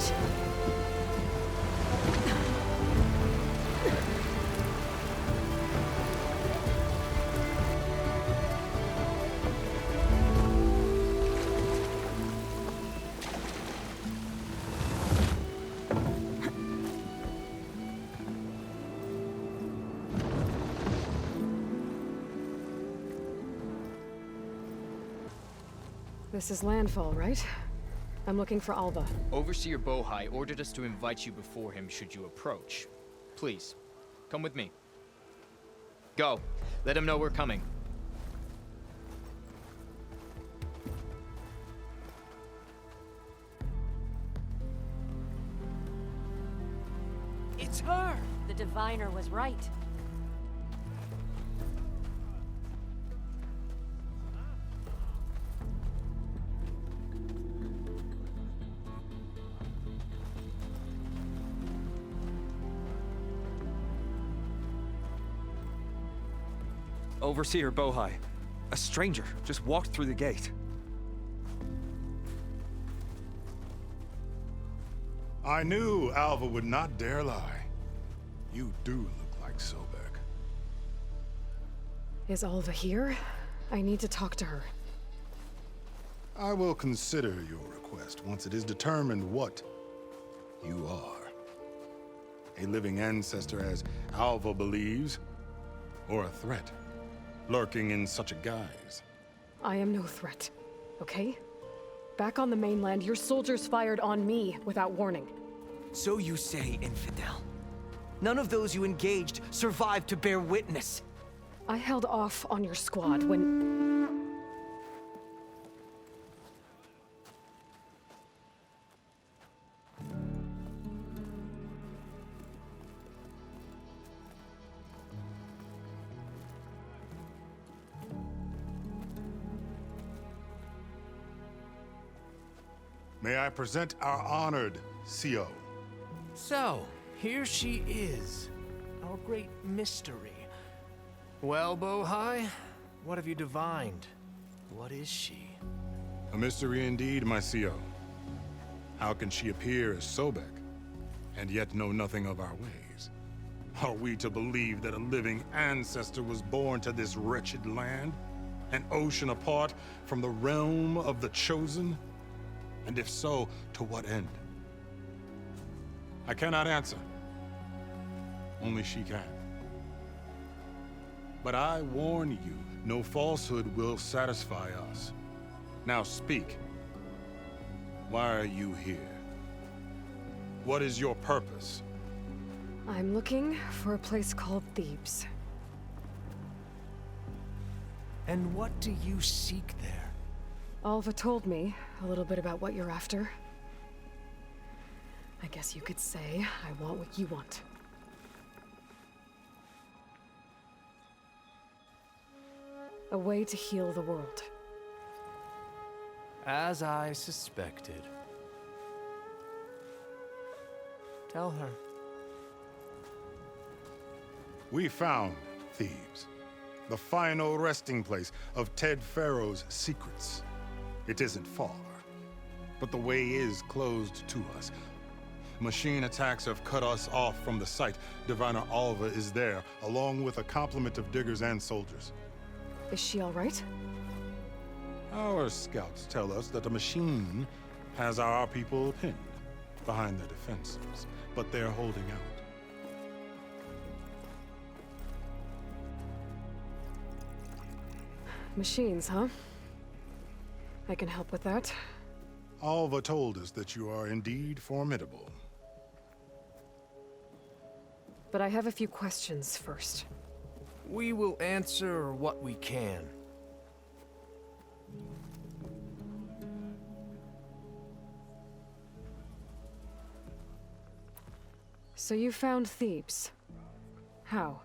bitch! This is landfall, right? I'm looking for Alva. Overseer Bohai ordered us to invite you before him should you approach. Please, come with me. Go. Let him know we're coming. It's her! The diviner was right. Overseer Bohai. A stranger just walked through the gate. I knew Alva would not dare lie. You do look like Sobek. Is Alva here? I need to talk to her. I will consider your request once it is determined what you are. A living ancestor, as Alva believes, or a threat, lurking in such a guise. I am no threat, okay? Back on the mainland, your soldiers fired on me without warning. So you say, infidel. None of those you engaged survived to bear witness. I held off on your squad when... May I present our honored CO. So, here she is, our great mystery. Well, Bohai, what have you divined? What is she? A mystery indeed, my CO. How can she appear as Sobek, and yet know nothing of our ways? Are we to believe that a living ancestor was born to this wretched land? An ocean apart from the realm of the Chosen? And if so, to what end? I cannot answer. Only she can. But I warn you, no falsehood will satisfy us. Now speak. Why are you here? What is your purpose? I'm looking for a place called Thebes. And what do you seek there? Alva told me a little bit about what you're after. I guess you could say I want what you want. A way to heal the world. As I suspected. Tell her. We found Thebes, the final resting place of Ted Pharaoh's secrets. It isn't far, but the way is closed to us. Machine attacks have cut us off from the site. Diviner Alva is there, along with a complement of diggers and soldiers. Is she all right? Our scouts tell us that a machine has our people pinned behind their defenses, but they're holding out. Machines, huh? I can help with that. Alva told us that you are indeed formidable. But I have a few questions first. We will answer what we can. So you found Thebes. How?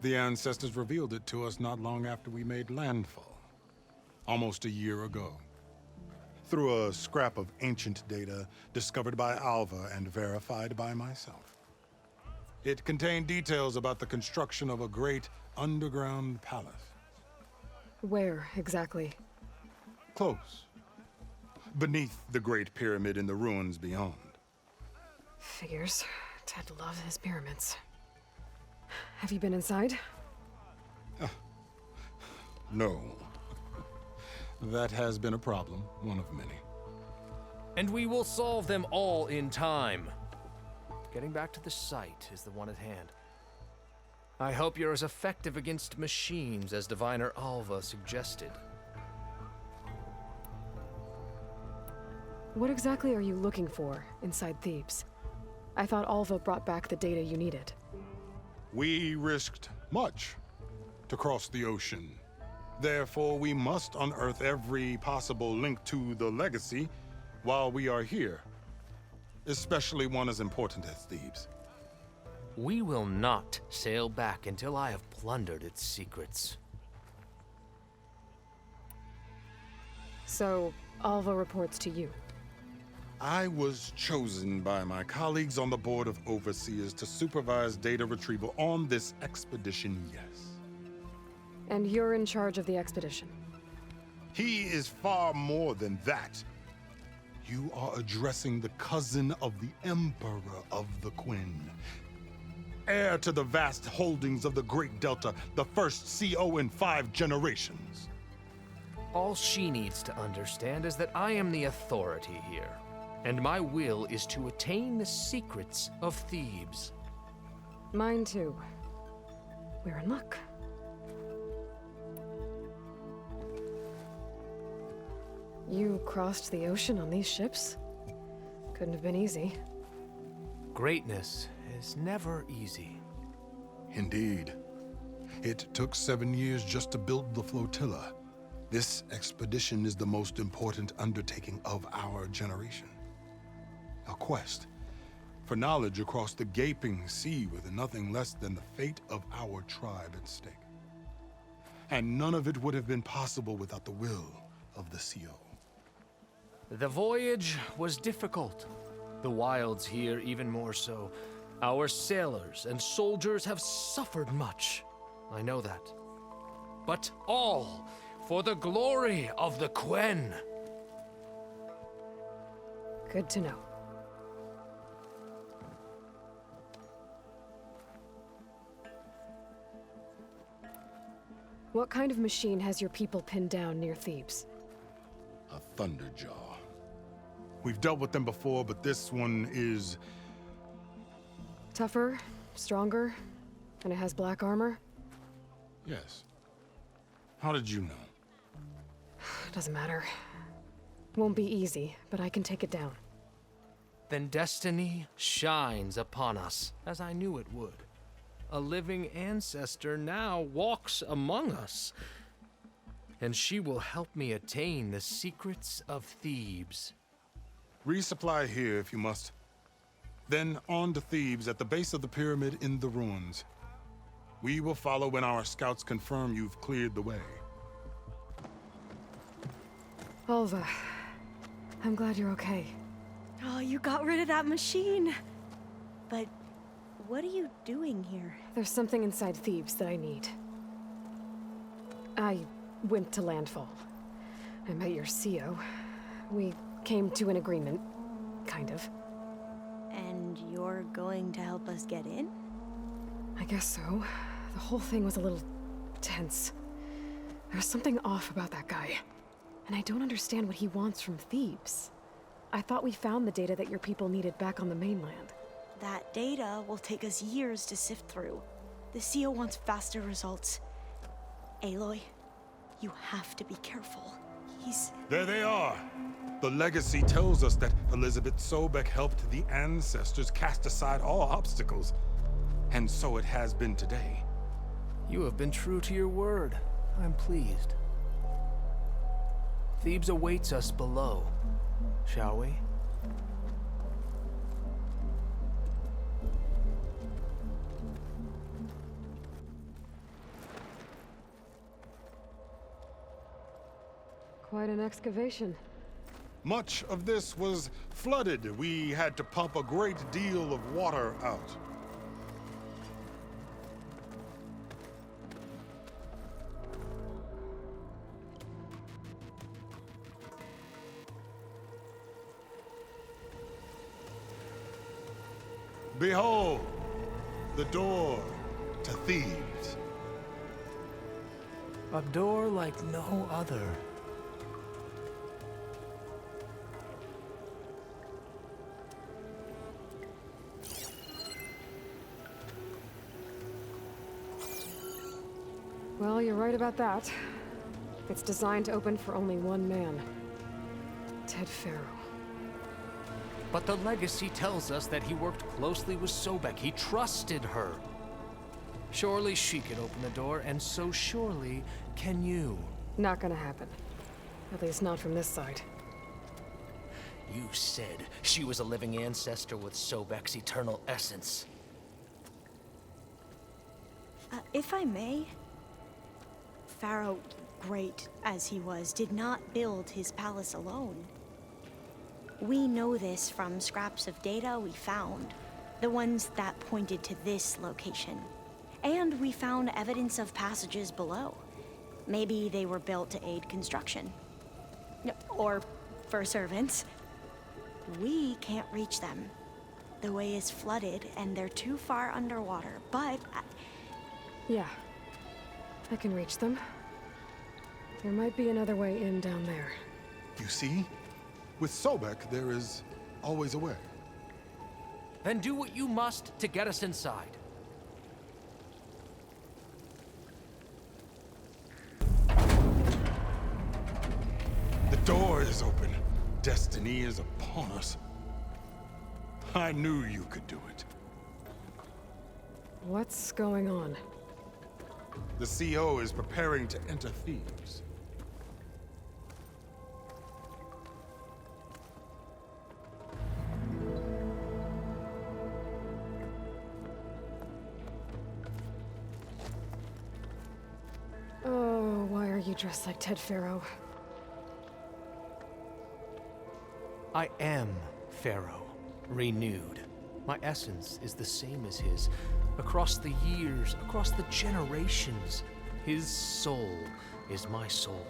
The ancestors revealed it to us not long after we made landfall. Almost a year ago. Through a scrap of ancient data discovered by Alva and verified by myself. It contained details about the construction of a great underground palace. Where, exactly? Close. Beneath the Great Pyramid in the ruins beyond. Figures. Ted loves his pyramids. Have you been inside? No. That has been a problem, one of many. And we will solve them all in time. Getting back to the site is the one at hand. I hope you're as effective against machines as Diviner Alva suggested. What exactly are you looking for inside Thebes? I thought Alva brought back the data you needed. We risked much to cross the ocean. Therefore, we must unearth every possible link to the legacy while we are here, especially one as important as Thebes. We will not sail back until I have plundered its secrets. So, Alva reports to you. I was chosen by my colleagues on the Board of Overseers to supervise data retrieval on this expedition, yes. And you're in charge of the expedition. He is far more than that. You are addressing the cousin of the Emperor of the Quinn. Heir to the vast holdings of the Great Delta, the first CO in 5 generations. All she needs to understand is that I am the authority here, and my will is to attain the secrets of Thebes. Mine too. We're in luck. You crossed the ocean on these ships? Couldn't have been easy. Greatness is never easy. Indeed. It took 7 years just to build the flotilla. This expedition is the most important undertaking of our generation. A quest for knowledge across the gaping sea with nothing less than the fate of our tribe at stake. And none of it would have been possible without the will of the CO. The voyage was difficult. The wilds here even more so. Our sailors and soldiers have suffered much. I know that. But all for the glory of the Quen. Good to know. What kind of machine has your people pinned down near Thebes? A Thunderjaw. We've dealt with them before, but this one is... Tougher, stronger, and it has black armor? Yes. How did you know? Doesn't matter. Won't be easy, but I can take it down. Then destiny shines upon us, as I knew it would. A living ancestor now walks among us, and she will help me attain the secrets of Thebes. Resupply here if you must. Then on to Thebes at the base of the pyramid in the ruins. We will follow when our scouts confirm you've cleared the way. Alva, I'm glad you're okay. Oh, you got rid of that machine. But what are you doing here? There's something inside Thebes that I need. I went to landfall. I met your CO. We came to an agreement, kind of. And you're going to help us get in? I guess so. The whole thing was a little tense. There was something off about that guy. And I don't understand what he wants from Thebes. I thought we found the data that your people needed back on the mainland. That data will take us years to sift through. The CO wants faster results. Aloy, you have to be careful. He's... There they are! The legacy tells us that Elizabeth Sobek helped the ancestors cast aside all obstacles. And so it has been today. You have been true to your word. I'm pleased. Thebes awaits us below, shall we? Quite an excavation. Much of this was flooded. We had to pump a great deal of water out. Behold, the door to Thebes. A door like no other. Well, you're right about that. It's designed to open for only one man. Ted Faro. But the legacy tells us that he worked closely with Sobek. He trusted her. Surely she can open the door, and so surely can you. Not gonna happen. At least not from this side. You said she was a living ancestor with Sobek's eternal essence. If I may, Pharaoh, great as he was, did not build his palace alone. We know this from scraps of data we found, the ones that pointed to this location. And we found evidence of passages below. Maybe they were built to aid construction. Or for servants. We can't reach them. The way is flooded and they're too far underwater, but... Yeah. I can reach them. There might be another way in down there. You see? With Sobek, there is always a way. Then do what you must to get us inside. The door is open. Destiny is upon us. I knew you could do it. What's going on? The CO is preparing to enter Thebes. Oh, why are you dressed like Ted Faro? I am Pharaoh, renewed. My essence is the same as his. Across the years, across the generations, his soul is my soul.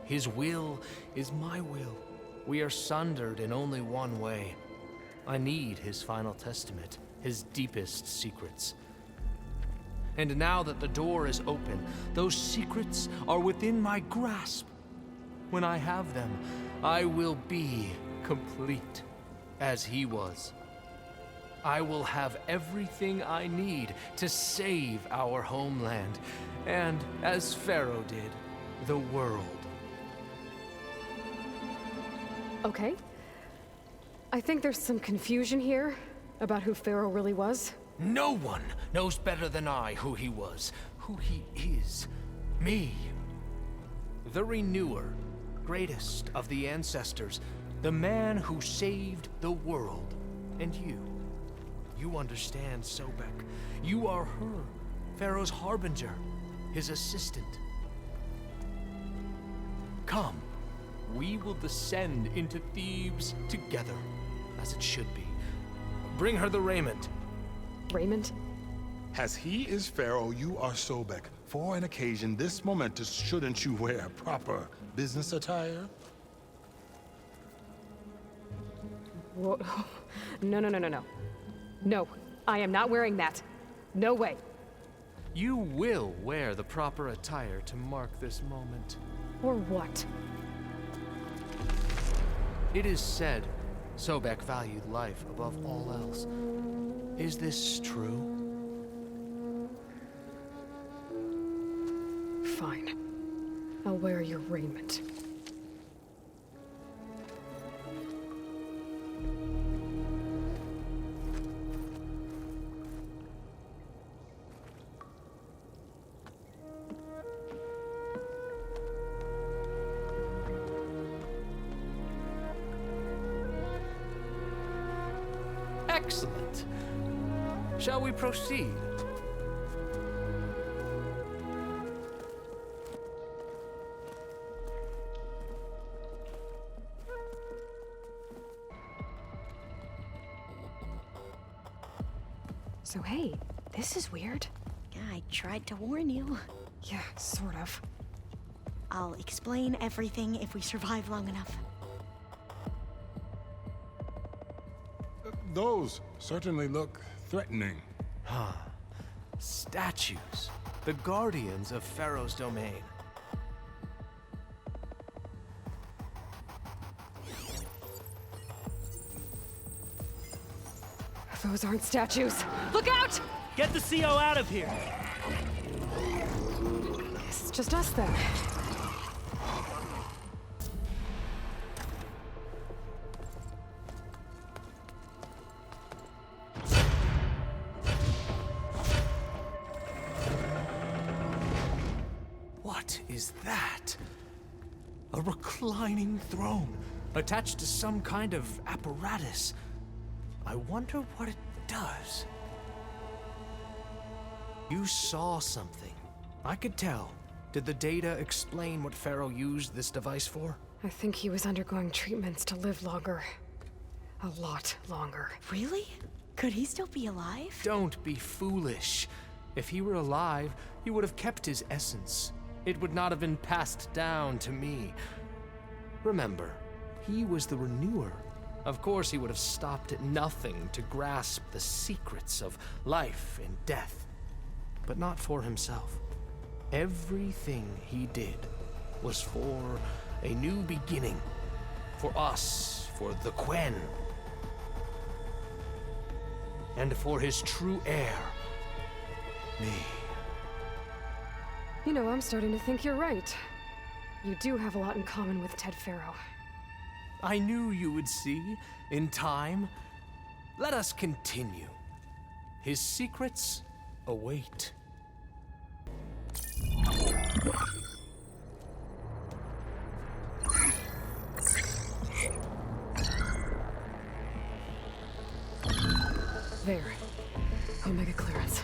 His will is my will. We are sundered in only one way. I need his final testament, his deepest secrets. And now that the door is open, those secrets are within my grasp. When I have them, I will be complete, as he was. I will have everything I need to save our homeland, and, as Pharaoh did, the world. Okay. I think there's some confusion here about who Pharaoh really was. No one knows better than I who he was, who he is. Me. The Renewer, greatest of the ancestors, the man who saved the world. And you. You understand Sobek. You are her, Pharaoh's harbinger, his assistant. Come, we will descend into Thebes together, as it should be. Bring her the raiment. Raymond? As he is Pharaoh, you are Sobek. For an occasion this momentous, shouldn't you wear proper business attire? Whoa. No, no, no, no, no. No, I am not wearing that. No way. You will wear the proper attire to mark this moment. Or what? It is said Sobek valued life above all else. Is this true? Fine. I'll wear your raiment. Excellent. Shall we proceed? So hey, this is weird. Yeah, I tried to warn you. Yeah, sort of. I'll explain everything if we survive long enough. Those certainly look threatening. Statues. The guardians of Pharaoh's domain. Those aren't statues. Look out! Get the CO out of here! It's just us then. What is that? A reclining throne, attached to some kind of apparatus. I wonder what it does. You saw something. I could tell. Did the data explain what Pharaoh used this device for? I think he was undergoing treatments to live longer. A lot longer. Really? Could he still be alive? Don't be foolish. If he were alive, he would have kept his essence. It would not have been passed down to me. Remember, he was the renewer. Of course, he would have stopped at nothing to grasp the secrets of life and death. But not for himself. Everything he did was for a new beginning. For us, for the Quen. And for his true heir, me. You know, I'm starting to think you're right. You do have a lot in common with Ted Pharaoh. I knew you would see, in time. Let us continue. His secrets await. There. Omega clearance.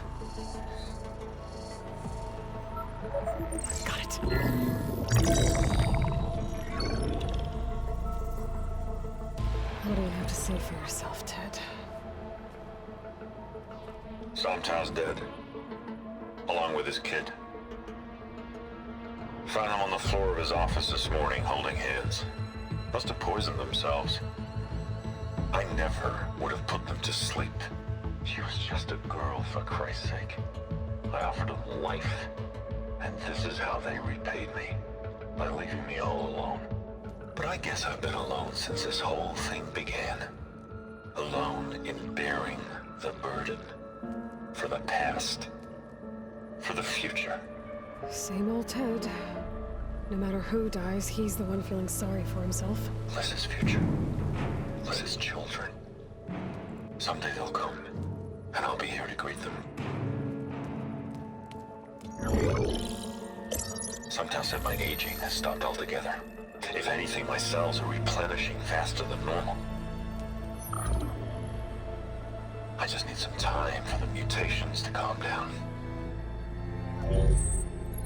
Got it. What do you have to say for yourself, Ted? Somta's dead. Along with his kid. Found him on the floor of his office this morning, holding hands. Must have poisoned themselves. I never would have put them to sleep. She was just a girl, for Christ's sake. I offered them life. And this is how they repaid me. By leaving me all alone. But I guess I've been alone since this whole thing began. Alone in bearing the burden. For the past. For the future. Same old Ted. No matter who dies, he's the one feeling sorry for himself. Less his future. Less his children. Someday they'll come. And I'll be here to greet them. Sometimes said my aging has stopped altogether. If anything, my cells are replenishing faster than normal. I just need some time for the mutations to calm down.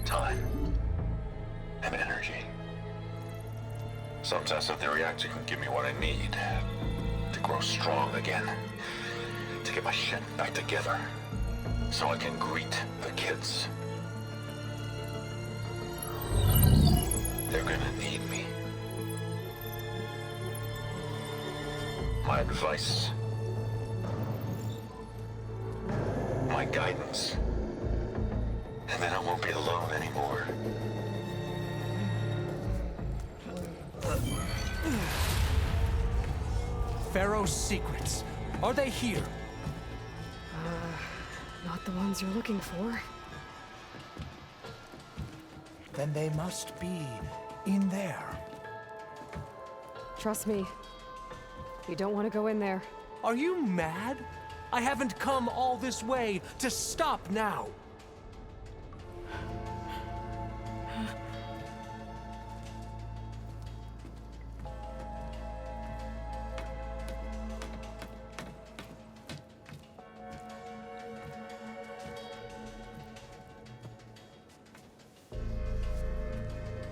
Time. And energy. Sometimes said the reactor can give me what I need. To grow strong again. To get my shit back together. So I can greet the kids. They're gonna need me. My advice. My guidance. And then I won't be alone anymore. Pharaoh's secrets. Are they here? Not the ones you're looking for. Then they must be in there. Trust me. You don't want to go in there. Are you mad? I haven't come all this way to stop now.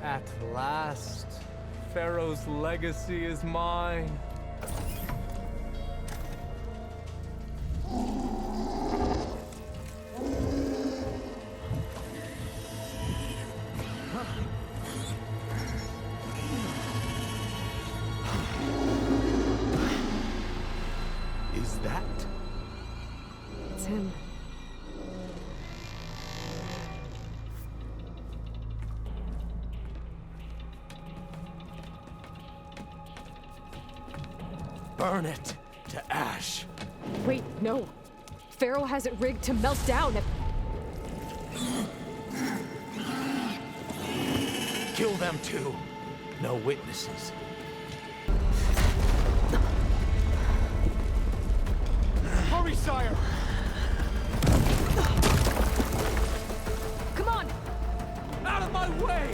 At last, Pharaoh's legacy is mine. Is that him. Burn it to ash. Wait, no. Pharaoh has it rigged to melt down. Kill them too. No witnesses. Hurry, sire! Come on! Out of my way!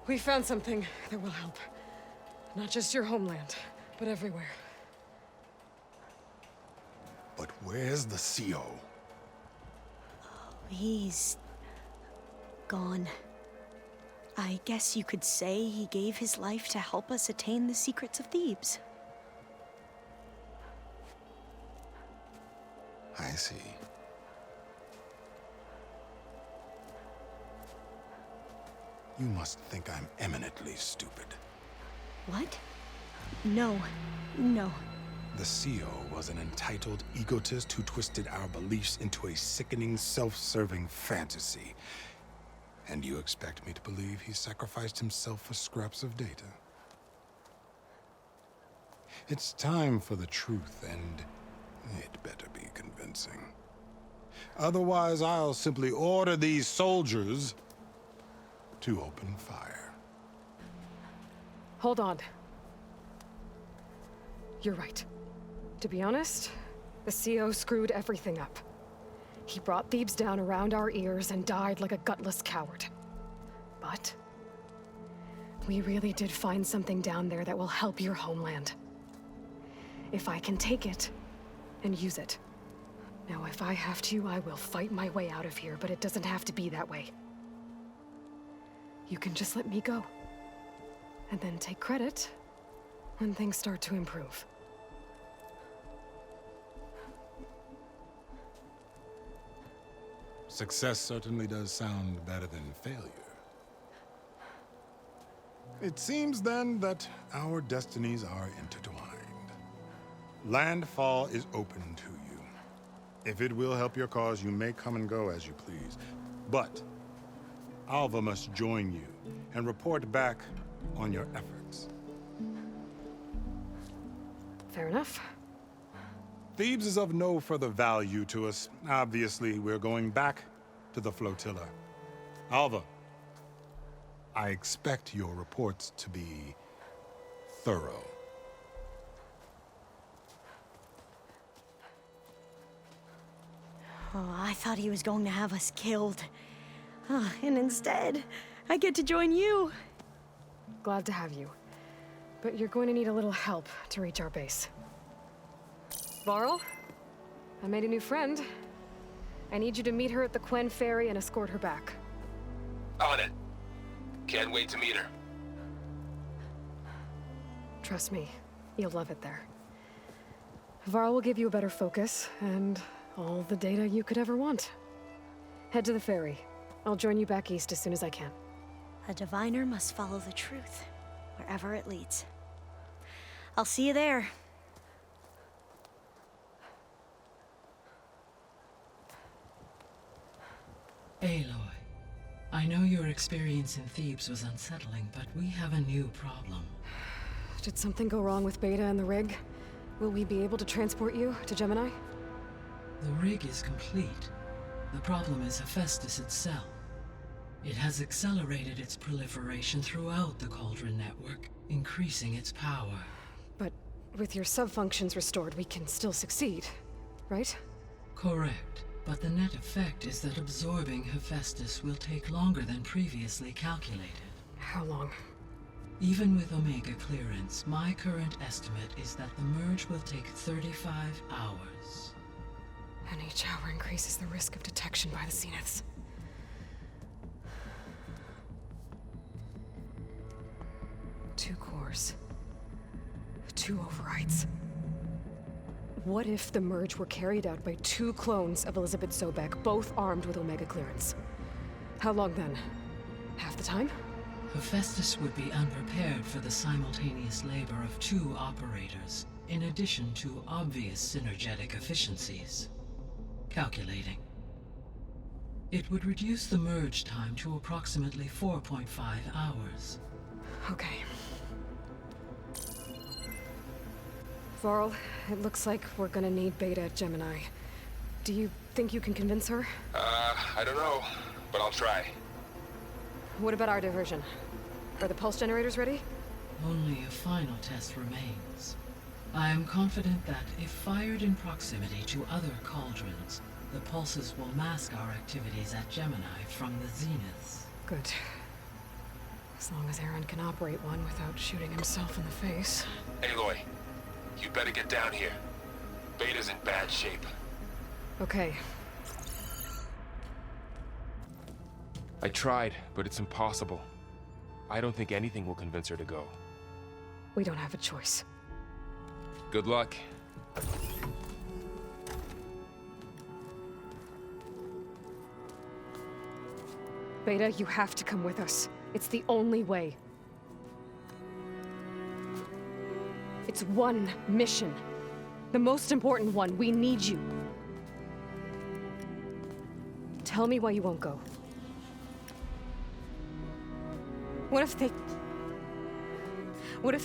We found something that will help. Not just your homeland, but everywhere. But where's the CO? He's gone. I guess you could say he gave his life to help us attain the secrets of Thebes. I see. You must think I'm eminently stupid. What? No. The CO was an entitled egotist who twisted our beliefs into a sickening, self-serving fantasy. And you expect me to believe he sacrificed himself for scraps of data? It's time for the truth, and it better be convincing. Otherwise, I'll simply order these soldiers to open fire. Hold on. You're right. To be honest, the CO screwed everything up. He brought Thebes down around our ears and died like a gutless coward. But we really did find something down there that will help your homeland. If I can take it and use it. Now, if I have to, I will fight my way out of here, but it doesn't have to be that way. You can just let me go. And then take credit when things start to improve. Success certainly does sound better than failure. It seems then that our destinies are intertwined. Landfall is open to you. If it will help your cause, you may come and go as you please. But Alva must join you and report back on your efforts. Fair enough. Thebes is of no further value to us. Obviously, we're going back to the flotilla. Alva, I expect your reports to be thorough. Oh, I thought he was going to have us killed. And instead, I get to join you. Glad to have you. But you're going to need a little help to reach our base. Varl, I made a new friend. I need you to meet her at the Quen Ferry and escort her back. On it. Can't wait to meet her. Trust me, you'll love it there. Varl will give you a better focus, and all the data you could ever want. Head to the ferry. I'll join you back east as soon as I can. A diviner must follow the truth, wherever it leads. I'll see you there. Aloy, I know your experience in Thebes was unsettling, but we have a new problem. Did something go wrong with Beta and the rig? Will we be able to transport you to Gemini? The rig is complete. The problem is Hephaestus itself. It has accelerated its proliferation throughout the Cauldron network. increasing its power. But with your sub-functions restored, we can still succeed, right? Correct. But the net effect is that absorbing Hephaestus will take longer than previously calculated. How long? Even with Omega clearance, my current estimate is that the merge will take 35 hours. And each hour increases the risk of detection by the Zeniths. Two cores. Two overrides. What if the merge were carried out by two clones of Elizabeth Sobek, both armed with Omega clearance? How long then? Half the time? Hephaestus would be unprepared for the simultaneous labor of two operators, in addition to obvious synergetic efficiencies. Calculating. It would reduce the merge time to approximately 4.5 hours. Okay. Varl, it looks like we're gonna need Beta at Gemini. Do you think you can convince her? I don't know, but I'll try. What about our diversion? Are the pulse generators ready? Only a final test remains. I am confident that if fired in proximity to other cauldrons, the pulses will mask our activities at Gemini from the Zeniths. Good. As long as Aaron can operate one without shooting himself in the face. Aloy, you better get down here. Beta's in bad shape. Okay. I tried, but it's impossible. I don't think anything will convince her to go. We don't have a choice. Good luck. Beta, you have to come with us. It's the only way. It's one mission. The most important one. We need you. Tell me why you won't go. What if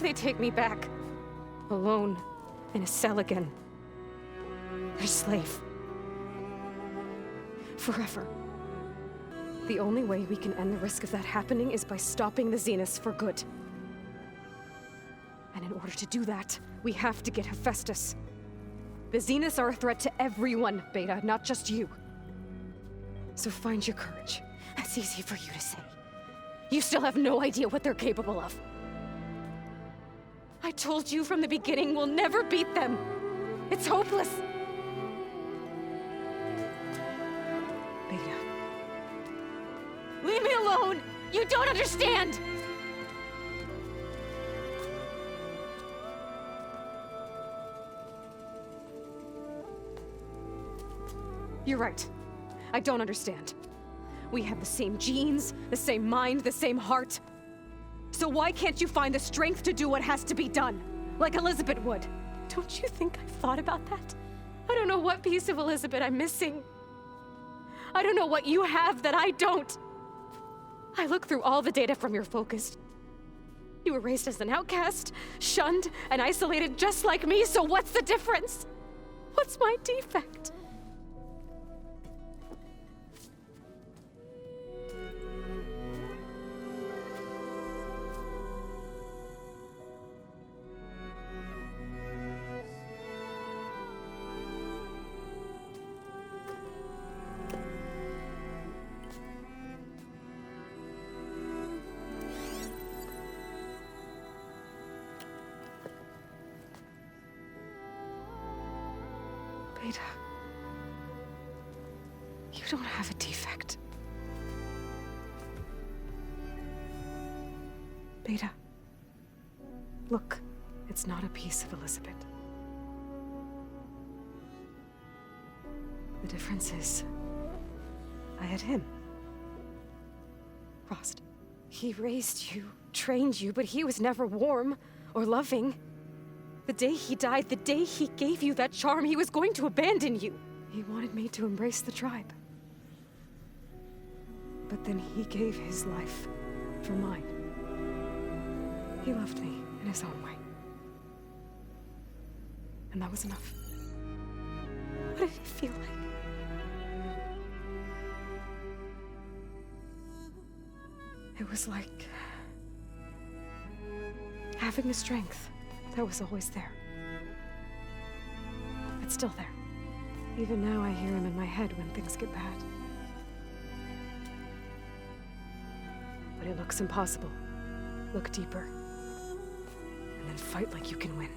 they take me back? Alone, in a cell again. A slave. Forever. The only way we can end the risk of that happening is by stopping the Zeniths for good. And in order to do that, we have to get Hephaestus. The Zeniths are a threat to everyone, Beta, not just you. So find your courage. That's easy for you to say. You still have no idea what they're capable of. I told you from the beginning we'll never beat them. It's hopeless. Beta. Leave me alone! You don't understand! You're right. I don't understand. We have the same genes, the same mind, the same heart. So why can't you find the strength to do what has to be done? Like Elizabeth would. Don't you think I've thought about that? I don't know what piece of Elizabeth I'm missing. I don't know what you have that I don't. I look through all the data from your focus. You were raised as an outcast, shunned, and isolated just like me, so what's the difference? What's my defect? Beta, you don't have a defect. Beta, look, it's not a piece of Elizabeth. The difference is, I had him. Frost. He raised you, trained you, but he was never warm or loving. The day he died, the day he gave you that charm, he was going to abandon you. He wanted me to embrace the tribe. But then he gave his life for mine. He loved me in his own way. And that was enough. What did it feel like? It was like having the strength that was always there. It's still there. Even now I hear him in my head when things get bad. But it looks impossible. Look deeper. And then fight like you can win.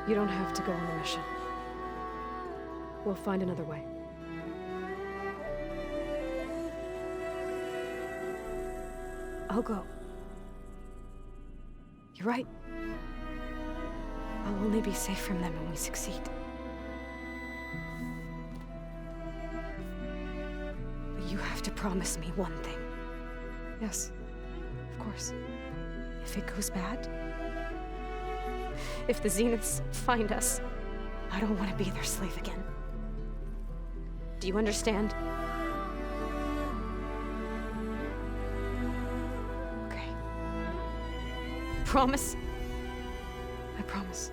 You don't have to go on the mission. We'll find another way. I'll go. You're right. I'll only be safe from them when we succeed. But you have to promise me one thing. Yes, of course. If it goes bad, if the Zeniths find us, I don't want to be their slave again. Do you understand? Okay. Promise? I promise.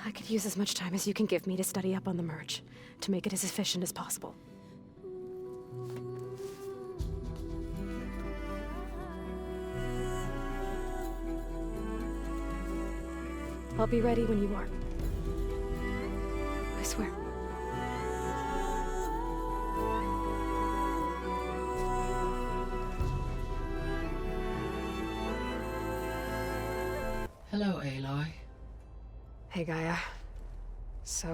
I could use as much time as you can give me to study up on the merge, to make it as efficient as possible. I'll be ready when you are. I swear. Hello, Aloy. Hey, Gaia. So,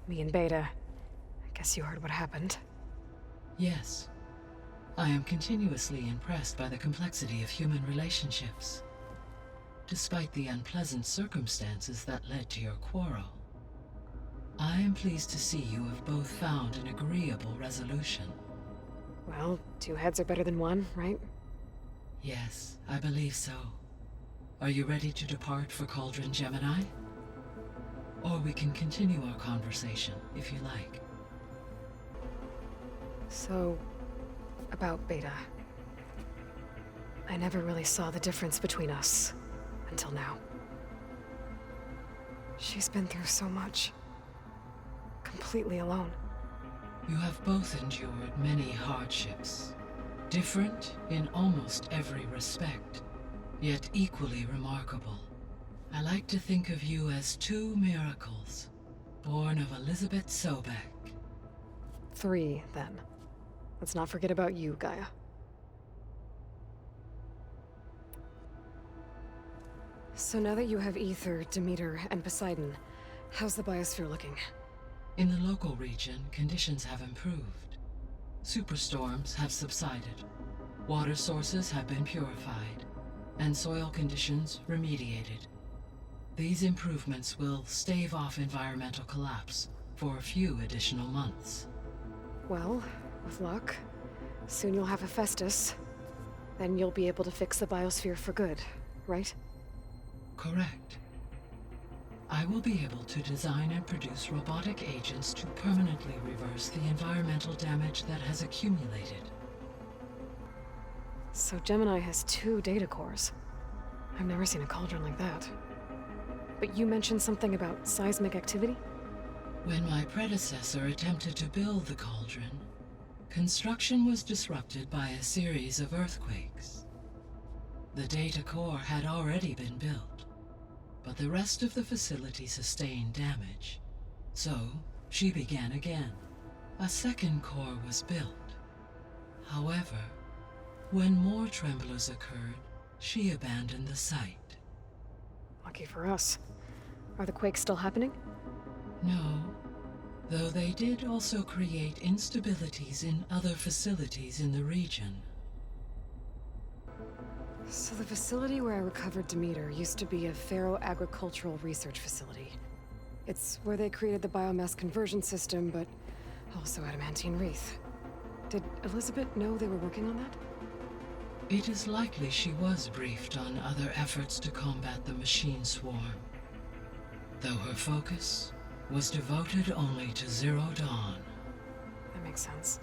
me and Beta, I guess you heard what happened. Yes. I am continuously impressed by the complexity of human relationships. Despite the unpleasant circumstances that led to your quarrel, I am pleased to see you have both found an agreeable resolution. Well, 2 heads are better than 1, right? Yes, I believe so. Are you ready to depart for Cauldron Gemini? Or we can continue our conversation, if you like. So, about Beta. I never really saw the difference between us. Until now. She's been through so much. Completely alone. You have both endured many hardships. Different in almost every respect, yet equally remarkable. I like to think of you as 2 miracles, born of Elizabeth Sobek. 3, then. Let's not forget about you, Gaia. So now that you have Ether, Demeter, and Poseidon, how's the biosphere looking? In the local region, conditions have improved. Superstorms have subsided. Water sources have been purified, and soil conditions remediated. These improvements will stave off environmental collapse for a few additional months. Well, with luck, soon you'll have Hephaestus. Then you'll be able to fix the biosphere for good, right? Correct. I will be able to design and produce robotic agents to permanently reverse the environmental damage that has accumulated. So Gemini has 2 data cores. I've never seen a cauldron like that. But you mentioned something about seismic activity? When my predecessor attempted to build the cauldron, construction was disrupted by a series of earthquakes. The data core had already been built, but the rest of the facility sustained damage. So, she began again. A second core was built. However, when more tremblers occurred, she abandoned the site. Lucky for us. Are the quakes still happening? No, though they did also create instabilities in other facilities in the region. So the facility where I recovered Demeter used to be a ferro-agricultural research facility. It's where they created the biomass conversion system, but also adamantine wreath. Did Elizabeth know they were working on that? It is likely she was briefed on other efforts to combat the machine swarm, though her focus was devoted only to Zero Dawn. That makes sense.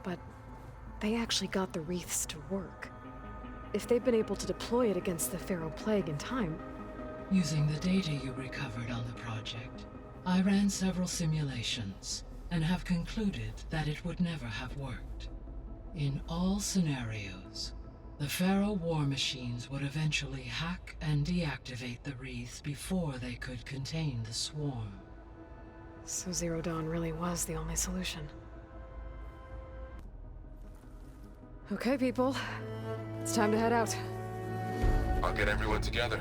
But they actually got the wreaths to work. If they've been able to deploy it against the Pharaoh Plague in time... Using the data you recovered on the project, I ran several simulations and have concluded that it would never have worked. In all scenarios, the Pharaoh war machines would eventually hack and deactivate the wreaths before they could contain the swarm. So Zero Dawn really was the only solution. Okay, people. It's time to head out. I'll get everyone together.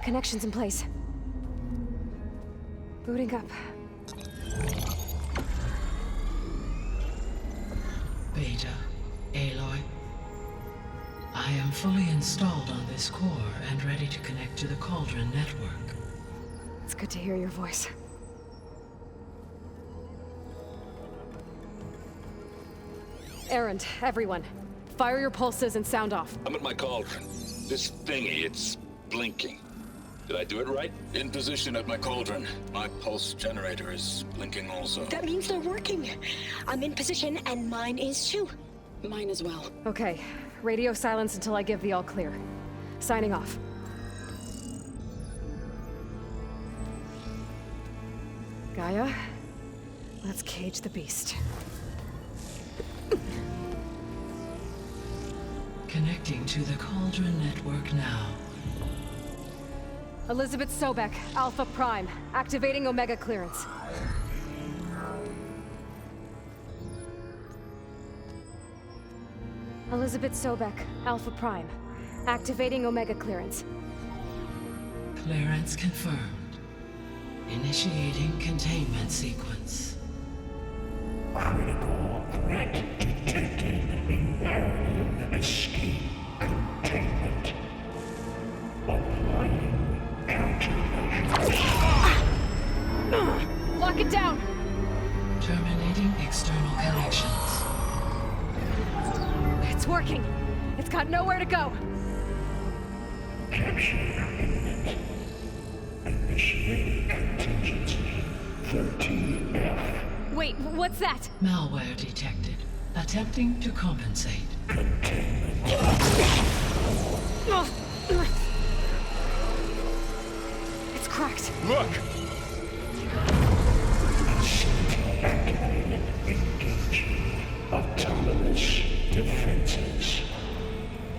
Connections in place. Booting up. Beta, Aloy. I am fully installed on this core and ready to connect to the Cauldron network. It's good to hear your voice. Errand, everyone. Fire your pulses and sound off. I'm at my cauldron. This thingy, it's blinking. Did I do it right? In position at my cauldron. My pulse generator is blinking also. That means they're working. I'm in position, and mine is too. Mine as well. Okay. Radio silence until I give the all clear. Signing off. Gaia, let's cage the beast. Connecting to the Cauldron network now. Elizabeth Sobek, Alpha Prime, activating Omega clearance. Elizabeth Sobek, Alpha Prime, activating Omega clearance. Clearance confirmed. Initiating containment sequence. Critical threat detected. Imperative escape containment. Applying countermeasures. Lock it down! Terminating external connections. It's working! It's got nowhere to go! Capture imminent. Initiating contingency 13F. Wait, what's that? Malware detected. Attempting to compensate. Containment. It's cracked. Look! Facility activated. Engaging autonomous defenses.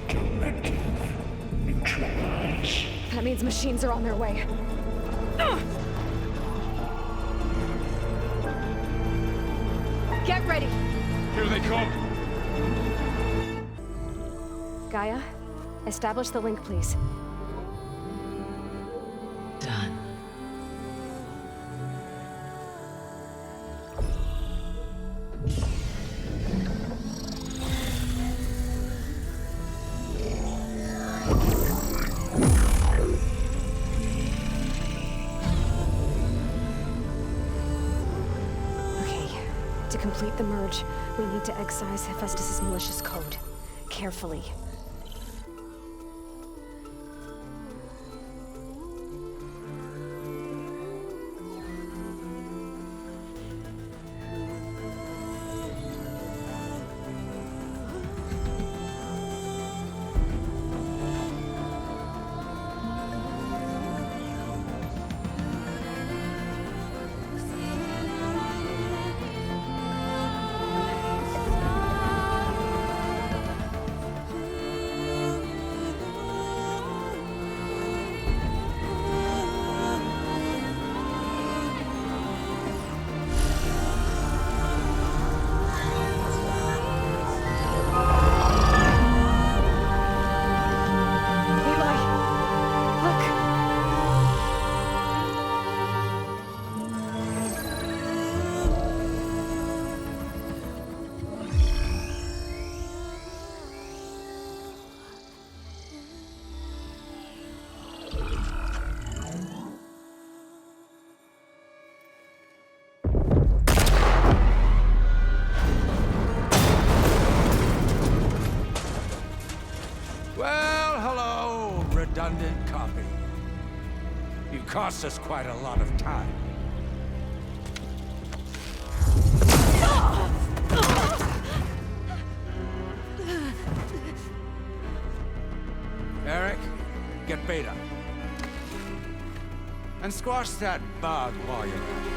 Directive. Neutralize. That means machines are on their way. Get ready! Here they come! Gaia, establish the link, please. Done. To complete the merge, we need to excise Hephaestus' malicious code. Carefully. redundant copy. You cost us quite a lot of time. Eric, get Beta. And squash that bug while you're at it.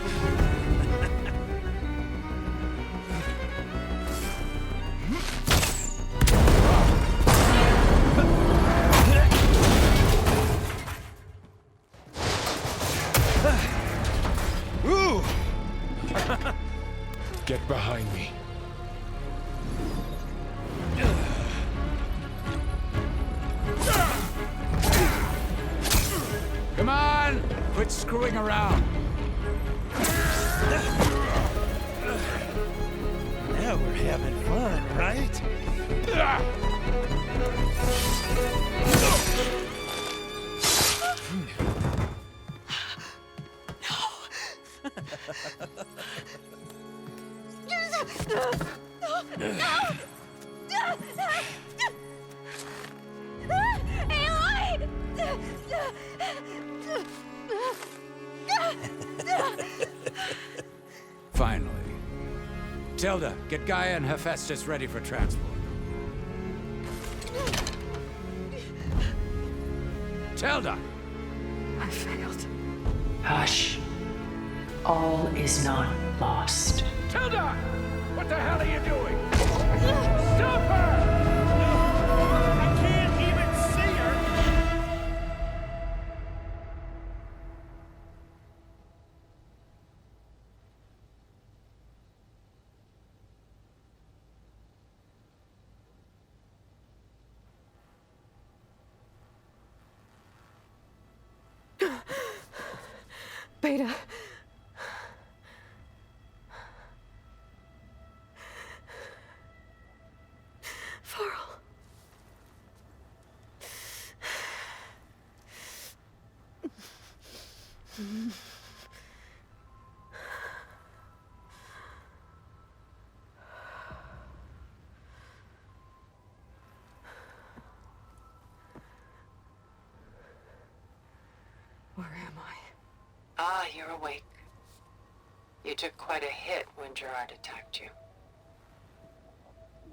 Get behind me. Come on! Quit screwing around. Now we're having fun, right? Finally. Tilda, get Gaia and Hephaestus ready for transport. Tilda! I failed. Hush. All is not lost. Tilda! What the hell are you doing? Stop her! I can't even see her! Beta. Farrell. Where am I? Ah, you're awake. You took quite a hit when Gerard attacked you.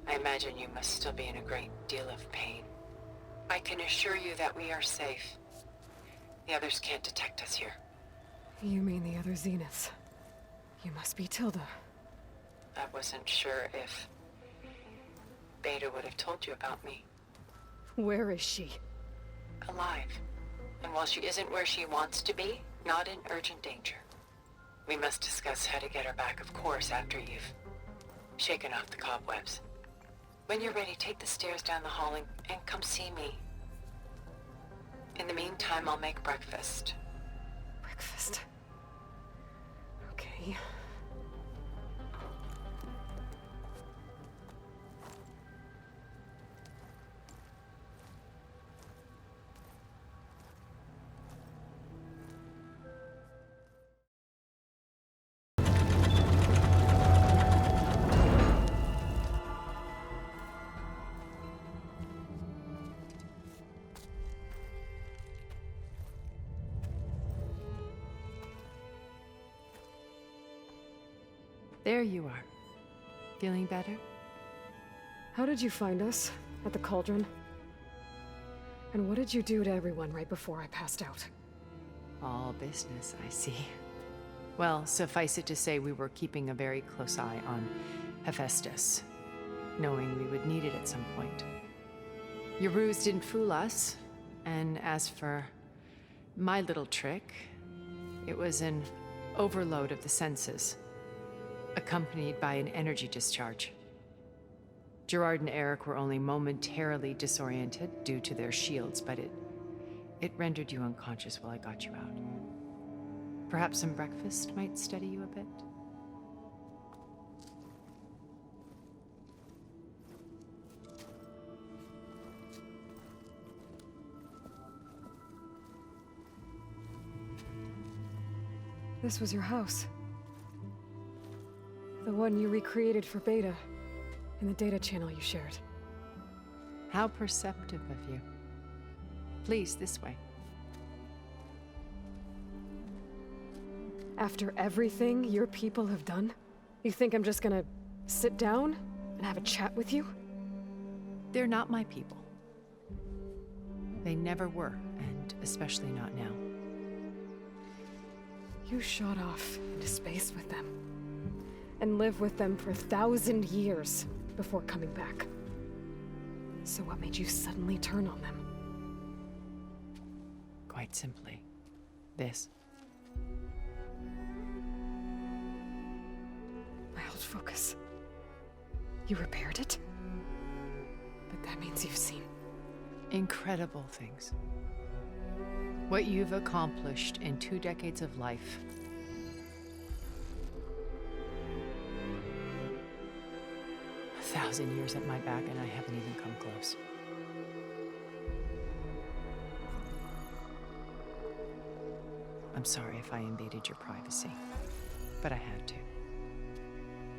I imagine you must still be in a great deal of pain. I can assure you that we are safe. The others can't detect us here. You mean the other Zeniths? You must be Tilda. I wasn't sure if Beta would have told you about me. Where is she? Alive. And while she isn't where she wants to be, not in urgent danger. We must discuss how to get her back, of course, after you've shaken off the cobwebs. When you're ready, take the stairs down the hall and come see me. In the meantime, I'll make breakfast. Breakfast. Okay. There you are. Feeling better? How did you find us? At the cauldron? And what did you do to everyone right before I passed out? All business, I see. Well, suffice it to say we were keeping a very close eye on Hephaestus, knowing we would need it at some point. Your ruse didn't fool us, and as for my little trick, it was an overload of the senses, accompanied by an energy discharge. Gerard and Eric were only momentarily disoriented due to their shields, but it rendered you unconscious while I got you out. Perhaps some breakfast might steady you a bit? This was your house. The one you recreated for Beta, in the data channel you shared. How perceptive of you. Please, this way. After everything your people have done, you think I'm just gonna sit down and have a chat with you? They're not my people. They never were, and especially not now. You shot off into space with them, and lived with them for 1,000 years before coming back. So what made you suddenly turn on them? Quite simply, this. My old focus. You repaired it? But that means you've seen incredible things. What you've accomplished in 2 decades of life. A 1,000 years at my back, and I haven't even come close. I'm sorry if I invaded your privacy, but I had to.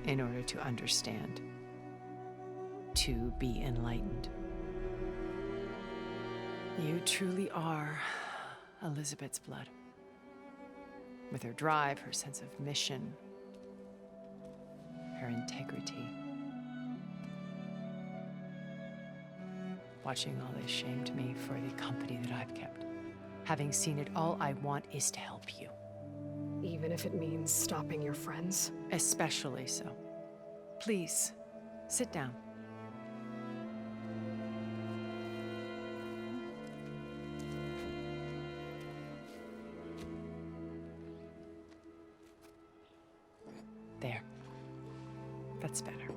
In order to understand, to be enlightened. You truly are Elizabeth's blood. With her drive, her sense of mission, her integrity. Watching all this shamed me for the company that I've kept. Having seen it, all I want is to help you. even if it means stopping your friends? Especially so. Please, sit down. There. That's better.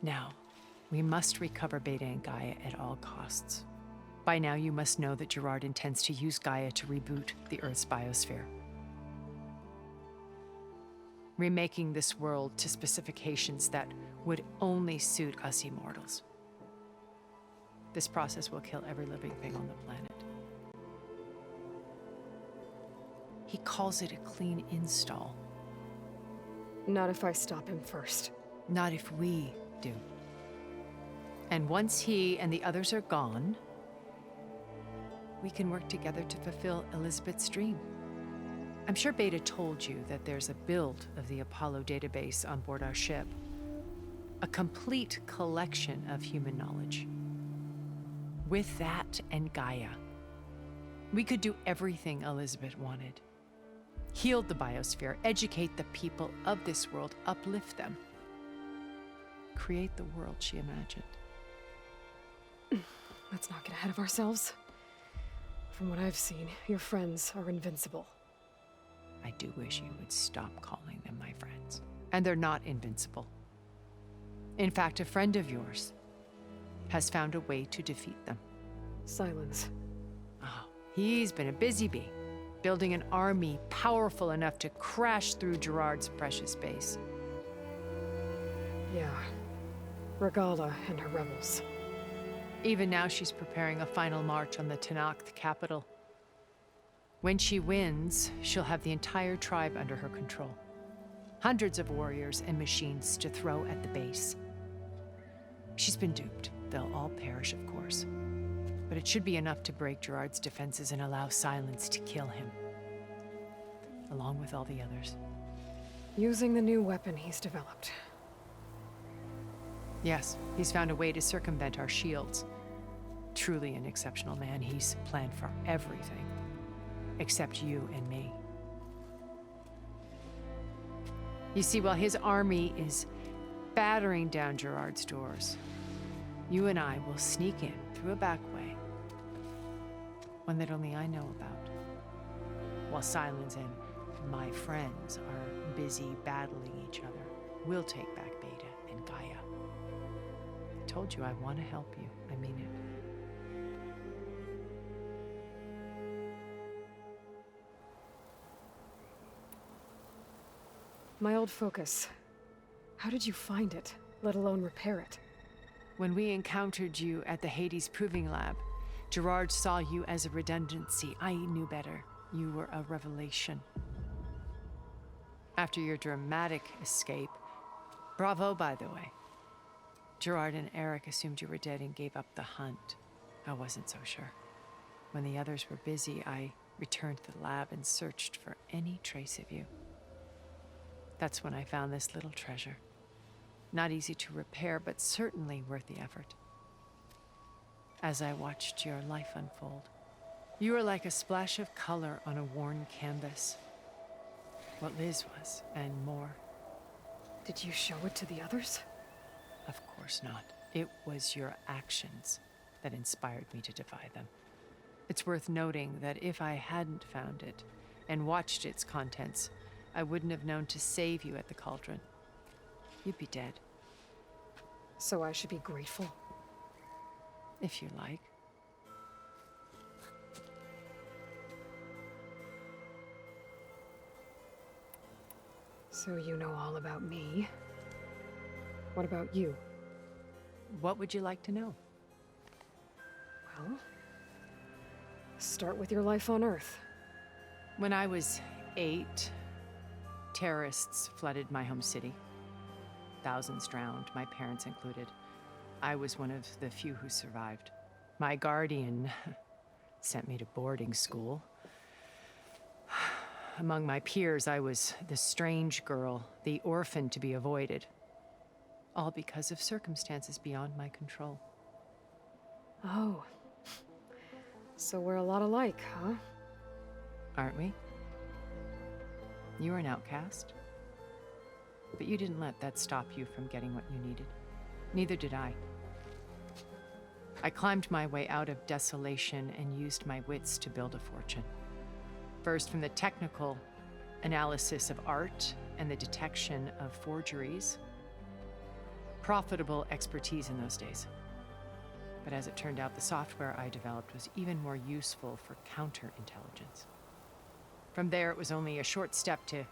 Now, we must recover Beta and Gaia at all costs. By now, you must know that Gerard intends to use Gaia to reboot the Earth's biosphere. Remaking this world to specifications that would only suit us immortals. This process will kill every living thing on the planet. He calls it a clean install. Not if I stop him first. Not if we do. And once he and the others are gone, we can work together to fulfill Elizabeth's dream. I'm sure Beta told you that there's a build of the Apollo database on board our ship. A complete collection of human knowledge. With that and Gaia, we could do everything Elizabeth wanted. Heal the biosphere, educate the people of this world, uplift them. Create the world she imagined. Let's not get ahead of ourselves. From what I've seen, your friends are invincible. I do wish you would stop calling them my friends. And they're not invincible. In fact, a friend of yours has found a way to defeat them. Silence. Oh, he's been a busy bee, building an army powerful enough to crash through Gerard's precious base. Yeah. Regala and her rebels. Even now, she's preparing a final march on the Tenakth capital. When she wins, she'll have the entire tribe under her control. Hundreds of warriors and machines to throw at the base. She's been duped. They'll all perish, of course. But it should be enough to break Gerard's defenses and allow Silence to kill him. Along with all the others. Using the new weapon he's developed. Yes, he's found a way to circumvent our shields. Truly an exceptional man. He's planned for everything. Except you and me. You see, while his army is battering down Gerard's doors, you and I will sneak in through a back way. One that only I know about. While Silence and my friends are busy battling each other, we'll take back Beta and Gaia. I told you I want to help you. I mean it. My old focus. How did you find it, let alone repair it? When we encountered you at the Hades Proving Lab, Gerard saw you as a redundancy. I knew better. You were a revelation. After your dramatic escape, bravo, by the way. Gerard and Eric assumed you were dead and gave up the hunt. I wasn't so sure. When the others were busy, I returned to the lab and searched for any trace of you. That's when I found this little treasure. Not easy to repair, but certainly worth the effort. As I watched your life unfold, you were like a splash of color on a worn canvas. What Liz was, and more. Did you show it to the others? Of course not. It was your actions that inspired me to defy them. It's worth noting that if I hadn't found it and watched its contents, I wouldn't have known to save you at the cauldron. You'd be dead. So I should be grateful? If you like. So you know all about me. What about you? What would you like to know? Well, start with your life on Earth. When I was 8, terrorists flooded my home city. Thousands drowned, my parents included. I was one of the few who survived. My guardian sent me to boarding school. Among my peers, I was the strange girl, the orphan to be avoided. All because of circumstances beyond my control. Oh. So we're a lot alike, huh? Aren't we? You were an outcast. But you didn't let that stop you from getting what you needed. Neither did I. I climbed my way out of desolation and used my wits to build a fortune. First, from the technical analysis of art and the detection of forgeries. Profitable expertise in those days. But as it turned out, the software I developed was even more useful for counterintelligence. From there, it was only a short step to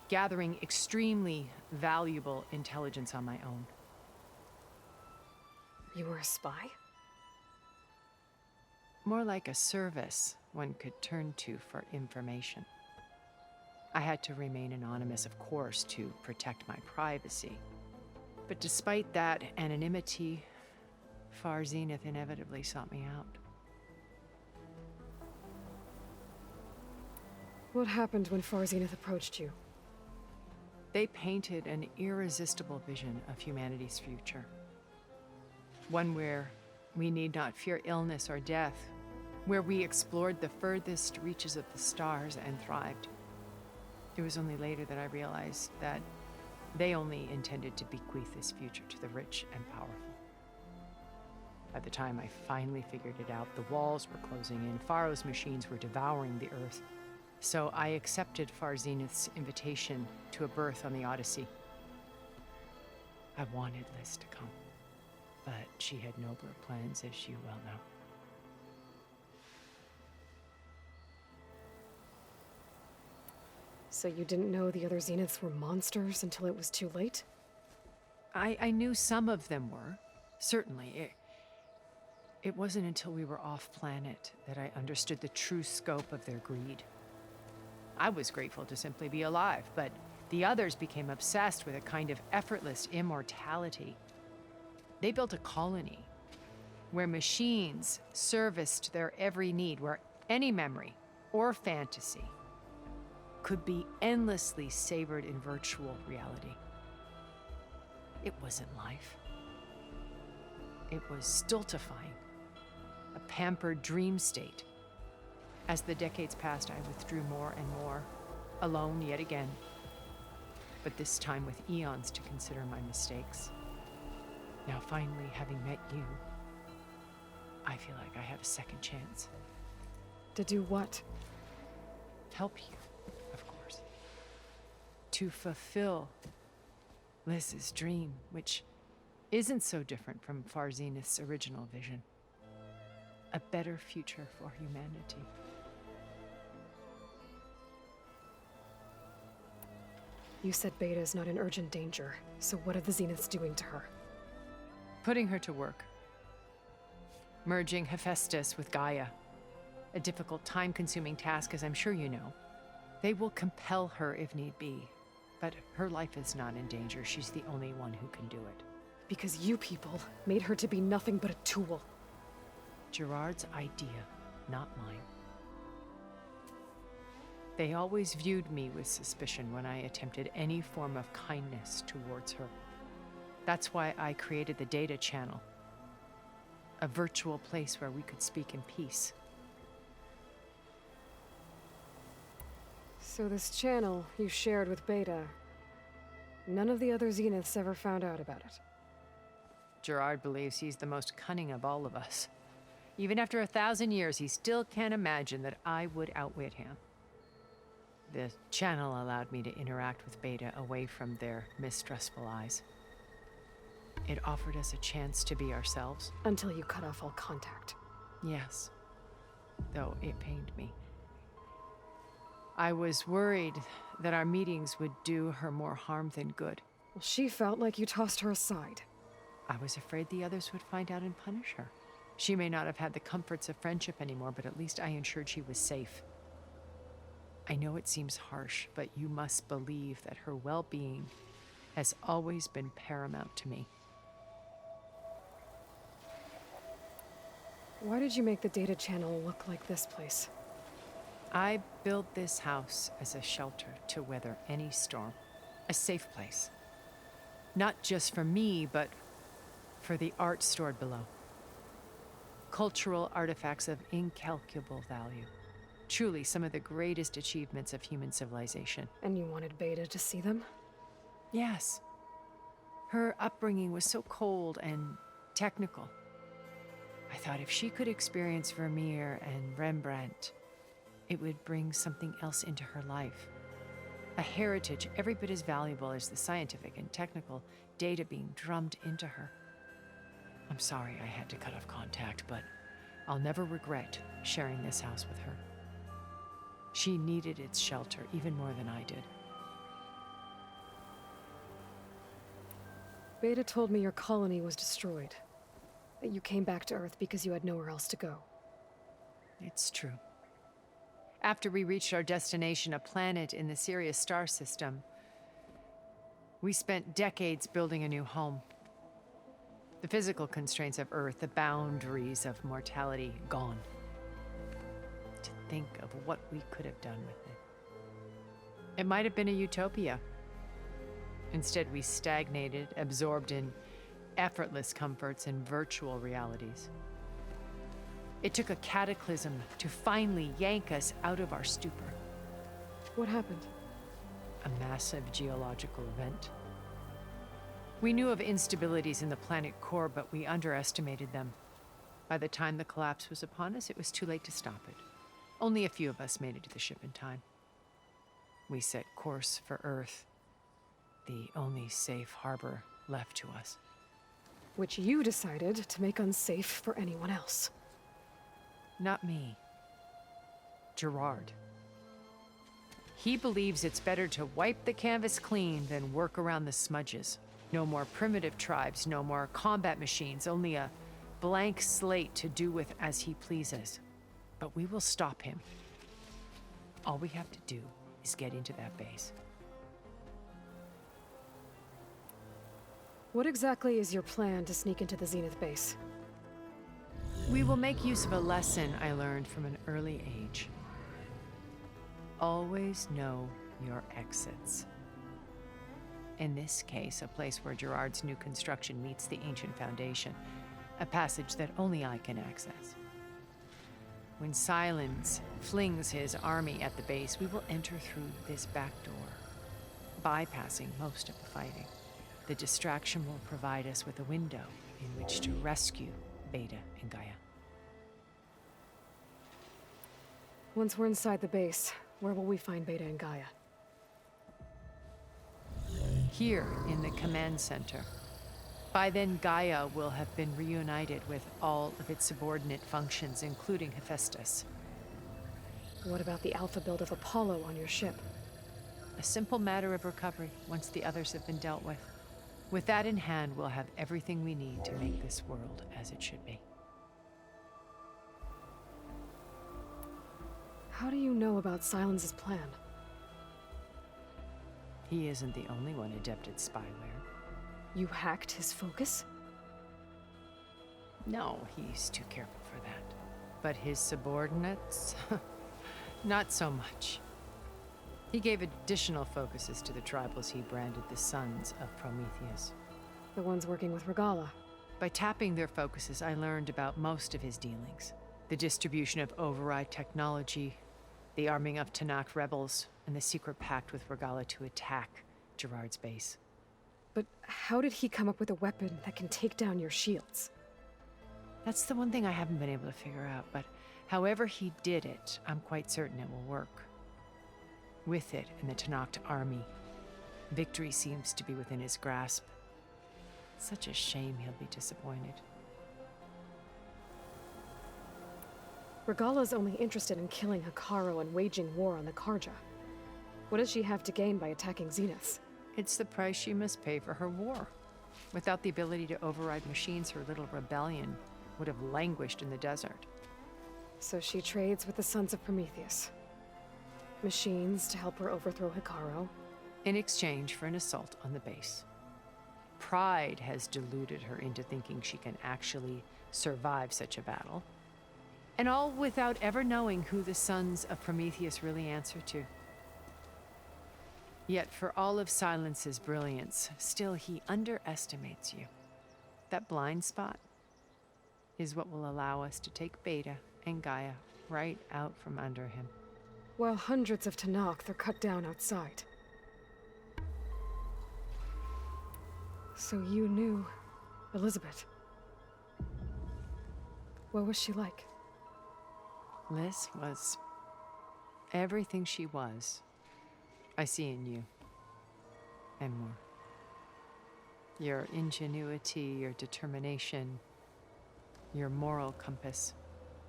gathering extremely valuable intelligence on my own. You were a spy? More like a service one could turn to for information. I had to remain anonymous, of course, to protect my privacy. But despite that anonymity, Far Zenith inevitably sought me out. What happened when Far Zenith approached you? They painted an irresistible vision of humanity's future. One where we need not fear illness or death, where we explored the furthest reaches of the stars and thrived. It was only later that I realized that they only intended to bequeath this future to the rich and powerful. By the time I finally figured it out, the walls were closing in, Pharaoh's machines were devouring the earth. So I accepted Far Zenith's invitation to a berth on the Odyssey. I wanted Liz to come, but she had nobler plans, as you well know. So you didn't know the other Zeniths were monsters until it was too late? I knew some of them were, certainly. It wasn't until we were off-planet that I understood the true scope of their greed. I was grateful to simply be alive, but the others became obsessed with a kind of effortless immortality. They built a colony where machines serviced their every need, where any memory or fantasy could be endlessly savored in virtual reality. It wasn't life. It was stultifying, a pampered dream state. As the decades passed, I withdrew more and more, alone yet again, but this time with eons to consider my mistakes. Now finally, having met you, I feel like I have a second chance. To do what? Help you, of course. To fulfill Liz's dream, which isn't so different from Far Zenith's original vision. A better future for humanity. You said Beta's not in urgent danger, so what are the Zeniths doing to her? Putting her to work. Merging Hephaestus with Gaia. A difficult, time-consuming task, as I'm sure you know. They will compel her if need be, but her life is not in danger. She's the only one who can do it. Because you people made her to be nothing but a tool. Gerard's idea, not mine. They always viewed me with suspicion when I attempted any form of kindness towards her. That's why I created the data channel, a virtual place where we could speak in peace. So this channel you shared with Beta, none of the other Zeniths ever found out about it. Gerard believes he's the most cunning of all of us. Even after 1,000 years, he still can't imagine that I would outwit him. The channel allowed me to interact with Beta away from their mistrustful eyes. It offered us a chance to be ourselves. Until you cut off all contact. Yes, though it pained me. I was worried that our meetings would do her more harm than good. Well, she felt like you tossed her aside. I was afraid the others would find out and punish her. She may not have had the comforts of friendship anymore, but at least I ensured she was safe. I know it seems harsh, but you must believe that her well-being has always been paramount to me. Why did you make the data channel look like this place? I built this house as a shelter to weather any storm. A safe place. Not just for me, but for the art stored below. Cultural artifacts of incalculable value. Truly some of the greatest achievements of human civilization. And you wanted Beta to see them? Yes. Her upbringing was so cold and technical. I thought if she could experience Vermeer and Rembrandt, it would bring something else into her life. A heritage every bit as valuable as the scientific and technical data being drummed into her. I'm sorry I had to cut off contact, but I'll never regret sharing this house with her. She needed its shelter even more than I did. Beta told me your colony was destroyed. That you came back to Earth because you had nowhere else to go. It's true. After we reached our destination, a planet in the Sirius star system, we spent decades building a new home. The physical constraints of Earth, the boundaries of mortality, gone. To think of what we could have done with it. It might have been a utopia. Instead, we stagnated, absorbed in effortless comforts and virtual realities. It took a cataclysm to finally yank us out of our stupor. What happened? A massive geological event. We knew of instabilities in the planet core, but we underestimated them. By the time the collapse was upon us, it was too late to stop it. Only a few of us made it to the ship in time. We set course for Earth, the only safe harbor left to us. Which you decided to make unsafe for anyone else. Not me. Gerard. He believes it's better to wipe the canvas clean than work around the smudges. No more primitive tribes, no more combat machines, only a blank slate to do with as he pleases. But we will stop him. All we have to do is get into that base. What exactly is your plan to sneak into the Zenith base? We will make use of a lesson I learned from an early age. Always know your exits. In this case, a place where Gerard's new construction meets the ancient foundation, a passage that only I can access. When Silence flings his army at the base, we will enter through this back door, bypassing most of the fighting. The distraction will provide us with a window in which to rescue Beta and Gaia. Once we're inside the base, where will we find Beta and Gaia? Here in the command center. By then, Gaia will have been reunited with all of its subordinate functions, including Hephaestus. What about the alpha build of Apollo on your ship? A simple matter of recovery once the others have been dealt with. With that in hand, we'll have everything we need to make this world as it should be. How do you know about Silence's plan? He isn't the only one adept at spyware. You hacked his focus? No, he's too careful for that. But his subordinates? Not so much. He gave additional focuses to the tribals he branded the Sons of Prometheus. The ones working with Regala. By tapping their focuses, I learned about most of his dealings. The distribution of override technology, the arming of Tanakh rebels, and the secret pact with Regala to attack Gerard's base. But how did he come up with a weapon that can take down your shields? That's the one thing I haven't been able to figure out, but however he did it, I'm quite certain it will work. With it and the Tanakh army, victory seems to be within his grasp. Such a shame he'll be disappointed. Regala's only interested in killing Hekarro and waging war on the Karja. What does she have to gain by attacking Zenith? It's the price she must pay for her war. Without the ability to override machines, her little rebellion would have languished in the desert. So she trades with the Sons of Prometheus. Machines to help her overthrow Hekarro. In exchange for an assault on the base. Pride has deluded her into thinking she can actually survive such a battle. And all without ever knowing who the Sons of Prometheus really answer to. Yet for all of Silence's brilliance, still he underestimates you. That blind spot is what will allow us to take Beta and Gaia right out from under him. While hundreds of Tanakh are cut down outside. So you knew Elizabeth. What was she like? Liz was everything she was. I see in you. And more. Your ingenuity, your determination, your moral compass.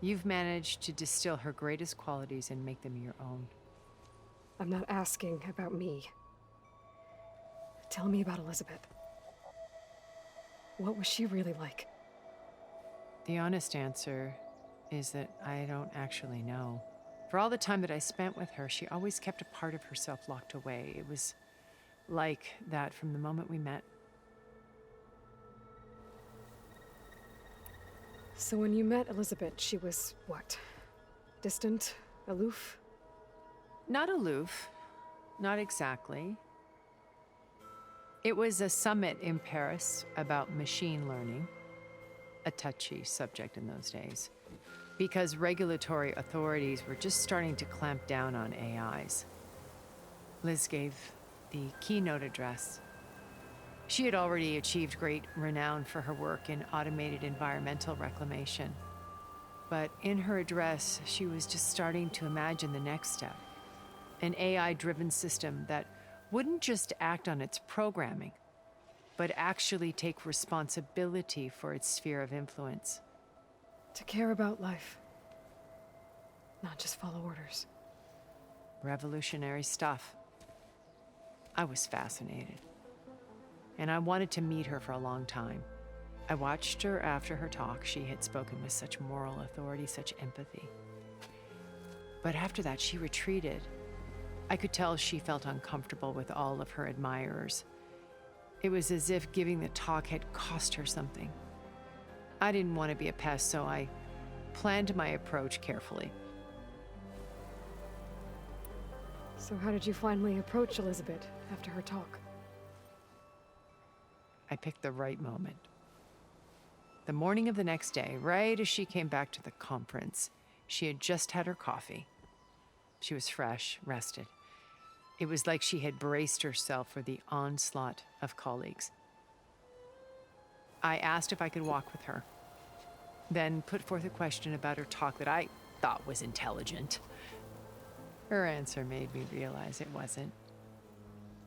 You've managed to distill her greatest qualities and make them your own. I'm not asking about me. Tell me about Elizabeth. What was she really like? The honest answer is that I don't actually know. For all the time that I spent with her, she always kept a part of herself locked away. It was like that from the moment we met. So when you met Elizabeth, she was what? Distant? Aloof? Not aloof. Not exactly. It was a summit in Paris about machine learning, a touchy subject in those days, because regulatory authorities were just starting to clamp down on AIs. Liz gave the keynote address. She had already achieved great renown for her work in automated environmental reclamation. But in her address, she was just starting to imagine the next step, an AI-driven system that wouldn't just act on its programming, but actually take responsibility for its sphere of influence. To care about life, not just follow orders. Revolutionary stuff. I was fascinated. And I wanted to meet her for a long time. I watched her after her talk. She had spoken with such moral authority, such empathy. But after that, she retreated. I could tell she felt uncomfortable with all of her admirers. It was as if giving the talk had cost her something. I didn't want to be a pest, so I planned my approach carefully. So how did you finally approach Elizabeth after her talk? I picked the right moment. The morning of the next day, right as she came back to the conference, she had just had her coffee. She was fresh, rested. It was like she had braced herself for the onslaught of colleagues. I asked if I could walk with her, then put forth a question about her talk that I thought was intelligent. Her answer made me realize it wasn't,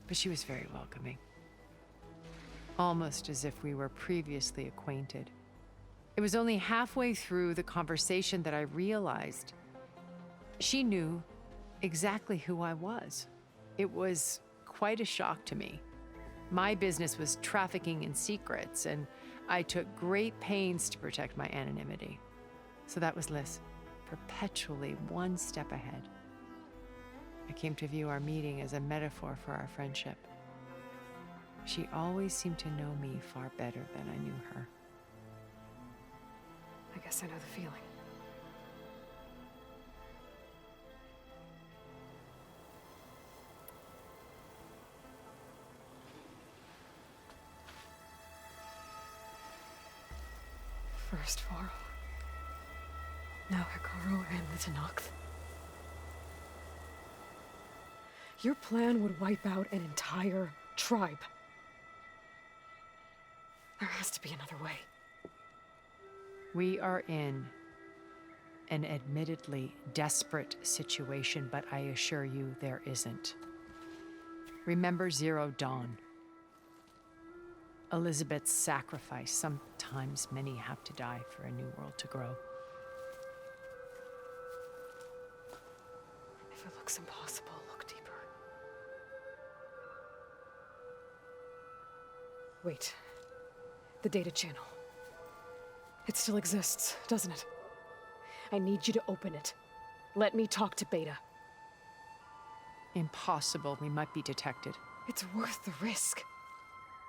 but she was very welcoming. Almost as if we were previously acquainted. It was only halfway through the conversation that I realized she knew exactly who I was. It was quite a shock to me. My business was trafficking in secrets, and I took great pains to protect my anonymity. So that was Liz, perpetually one step ahead. I came to view our meeting as a metaphor for our friendship. She always seemed to know me far better than I knew her. I guess I know the feeling. First Varl. Now Hikaru and the Tenakth. Your plan would wipe out an entire tribe. There has to be another way. We are in an admittedly desperate situation, but I assure you there isn't. Remember Zero Dawn. Elizabeth's sacrifice. Sometimes many have to die for a new world to grow. If it looks impossible, look deeper. Wait. The data channel. It still exists, doesn't it? I need you to open it. Let me talk to Beta. Impossible. We might be detected. It's worth the risk.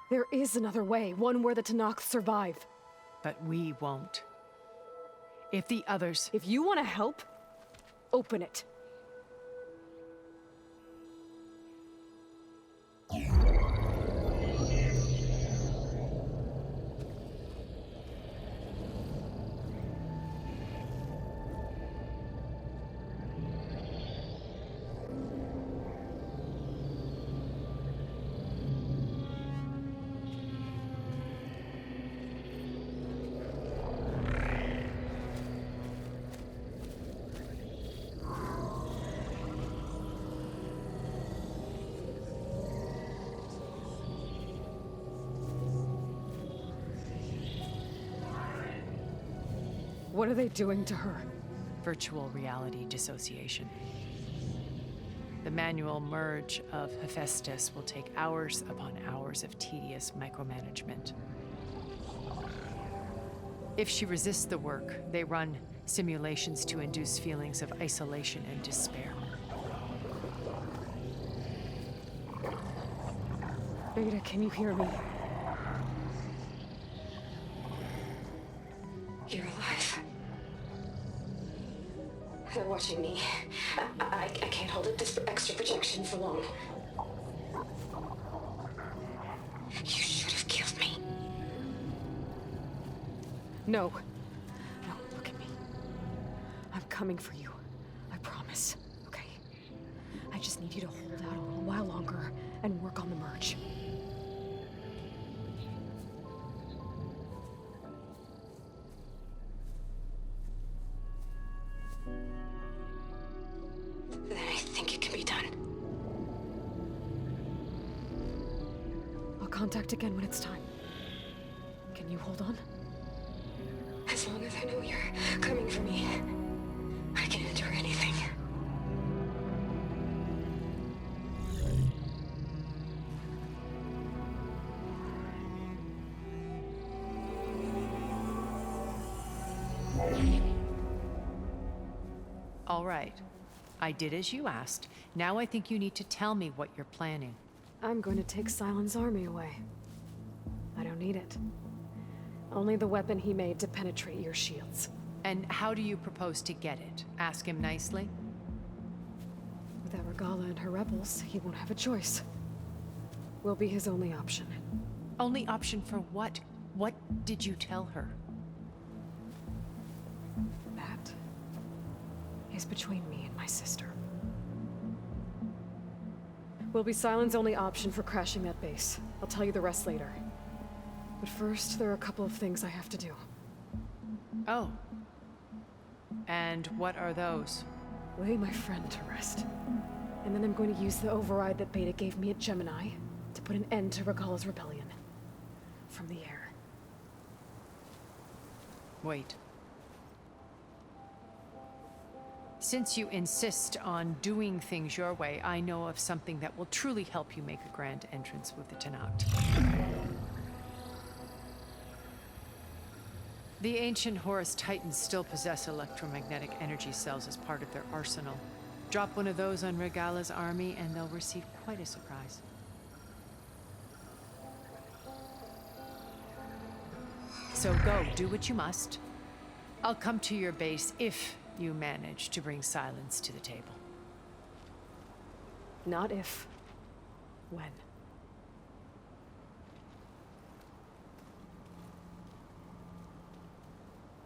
There is another way, one where the Tenakth survive. But we won't. If the others... If you want to help, open it. What are they doing to her? Virtual reality dissociation. The manual merge of Hephaestus will take hours upon hours of tedious micromanagement. If she resists the work, they run simulations to induce feelings of isolation and despair. Beta, can you hear me? You're alive. They're watching me. I can't hold up this extra projection for long. You should have killed me. No. No, look at me. I'm coming for you. I promise. Okay? I just need you to hold out a little while longer and work on the merge. Then I think it can be done. I'll contact again when it's time. Can you hold on? As long as I know you're coming for me, I can endure anything. All right. I did as you asked. Now I think you need to tell me what you're planning. I'm going to take Silent's army away. I don't need it. Only the weapon he made to penetrate your shields. And how do you propose to get it? Ask him nicely? Without Regala and her rebels, he won't have a choice. We'll be his only option. Only option for what? What did you tell her? That is between me and my sister. Will be Silent's only option for crashing that base. I'll tell you the rest later. But first, there are a couple of things I have to do. Oh. And what are those? Lay my friend to rest. And then I'm going to use the override that Beta gave me at Gemini to put an end to Regala's rebellion. From the air. Wait. Since you insist on doing things your way, I know of something that will truly help you make a grand entrance with the Tenakth. The ancient Horus Titans still possess electromagnetic energy cells as part of their arsenal. Drop one of those on Regala's army and they'll receive quite a surprise. So go, do what you must. I'll come to your base if you manage to bring silence to the table. Not if. When?